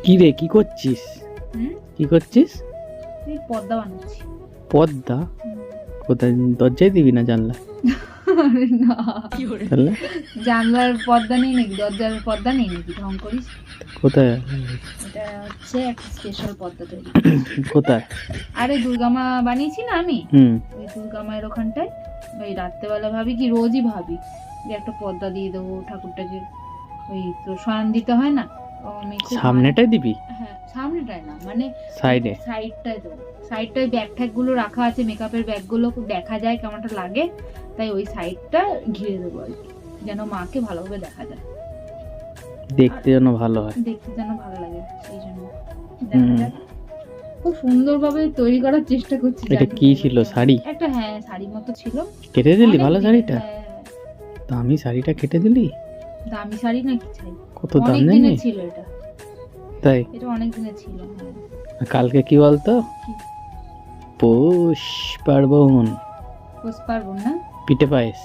কি রে, কি করছিস? কি করছিস? এই পর্দা বানাচ্ছি। পর্দা? কোথায়, দরজায় দিবি না জানলা? আরে না, তাহলে জানলার পর্দা নেই নাকি, দরজার পর্দা নেই নাকি, ঢং করিস। কোথায়? এটা হচ্ছে একটা স্পেশাল পর্দা তৈরি। কোথায়? আরে দুর্গামা বানিয়েছি না আমি, হুম, ওই দুর্গামায়ের ওখানটায়। ওই রাত্রেবেলা ভাবি কি, রোজই ভাবি যে একটা পর্দা দিয়ে দেবো ঠাকুরটাকে। ওই তো শয়ন দিতে হয় না, তো আমি খুব সামনেটাই দিবি? হ্যাঁ, সামনেটায় না, মানে সাইডে? সাইডটায় দেবো। সাইডটায় ব্যাগ ট্যাগ গুলো রাখা আছে, মেকআপের ব্যাগ গুলো খুব দেখা যায়, কেমনটা লাগে, তাই ওই সাইডটা ঘিরে দেবো আর কি, যেন মাকে ভালোভাবে দেখা যায়, দেখতে যেন ভালো হয়। দেখতে যেন ভালো লাগে, সেই জন্য দেখা যাক। খুব সুন্দরভাবে তৈরি করার চেষ্টা করছি। এটা কি ছিল, শাড়ি? একটা, হ্যাঁ, শাড়ির মতো ছিল। কেটে দিলি ভালো অনেক শাড়িটা? হ্যাঁ, দামি শাড়িটা কেটে দিলি? দামি শাড়ি নাকি চাই, কত দাম অনেক জানি? দিনের ছিল এটা, তাই? এটা অনেক দিনের ছিল। হ্যাঁ, কালকে কি বলতো, কি? পৌষ পার্বণ, বুঝতে পারবো না। পিঠে পায়েস।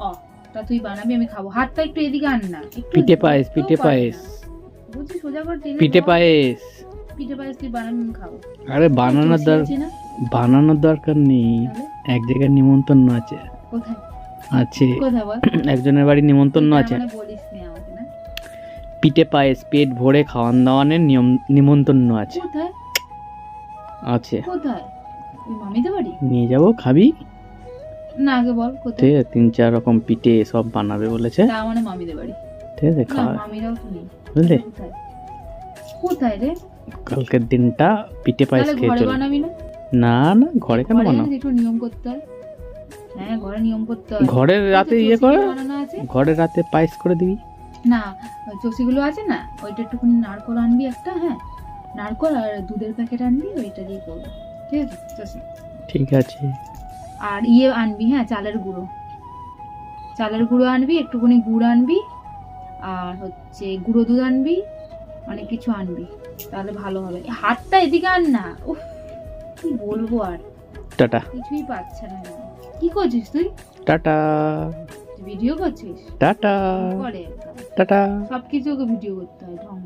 ও, তা তুই বানাবি, আমি খাবো। হাতটা একটু এদিকে আন না, একটু পিঠে পায়েস, একটু পিঠে কর পায়েস, না। বুঝি সোজা করে টেনে পিঠে ধর। পায়েস। পিঠে পায়েস তুই বানাবি, আমি খাবো। আরে বানানোর তুলসী আছে না? বানানোর দরকার নেই, তাহলে? এক জায়গায় নিমন্ত্রণ আছে। কোথায়? আছে, কোথায় বল? একজনের বাড়ি নিমন্ত্রণ আছে। মানে বলিস নি আমাকে না? পিঠে পায়েস পেট ভরে খাওয়ান দাওয়ানের নিমন্ত্রণ আছে। কোথায়? আছে, কোথায়? ওই মামিদের বাড়ি? নিয়ে যাবো, খাবি? না, আগে বল কোথায়। ঠিক আছে, 3-4 রকম পিঠে সব বানাবে বলেছে। তা মানে মামিদের বাড়ি? ঠিক আছে, না, খাওয়া, মামিরাও তো নেই। বুঝলে? কোথায়? কোথায় রে? কালকের দিনটা পিঠে পায়েস তাহলে খেয়ে ঘরে চল। বানাবি না? না না, ঘরে কেন ঘরে বানাও? জানিস একটু নিয়ম করতে হয়। হ্যাঁ, ঘরে নিয়ম করতে হয়। ঘরের রাতে ওই যে ইয়ে করে, চষিগুলো বানানো আছে ঘরের রাতে পায়েস করে দিবি। না, ওই চষিগুলো আছে না, ওইটা একটুখানি নারকোল আনবি একটা, হ্যাঁ, নারকোল আর দুধের প্যাকেট আনবি, ওইটা দিয়ে করবো, ঠিক আছে চষি। ঠিক আছে। আর ইয়ে আনবি, হ্যাঁ, চালের গুঁড়ো, চালের গুঁড়ো আনবি, একটুখানি গুড় আনবি, আর হচ্ছে গুঁড়ো দুধ আনবি, অনেক কিছু আনবি, তাহলে ভালো হবে। হাতটা এদিকে আন না, উফ, কি বলবো আর, টাটা। কিছুই পাচ্ছে না। কি করছিস তুই? টাটা। ভিডিও করছিস? টাটা। করে টাটা। সবকিছু ওকে ভিডিও করতে হয়, ঢং।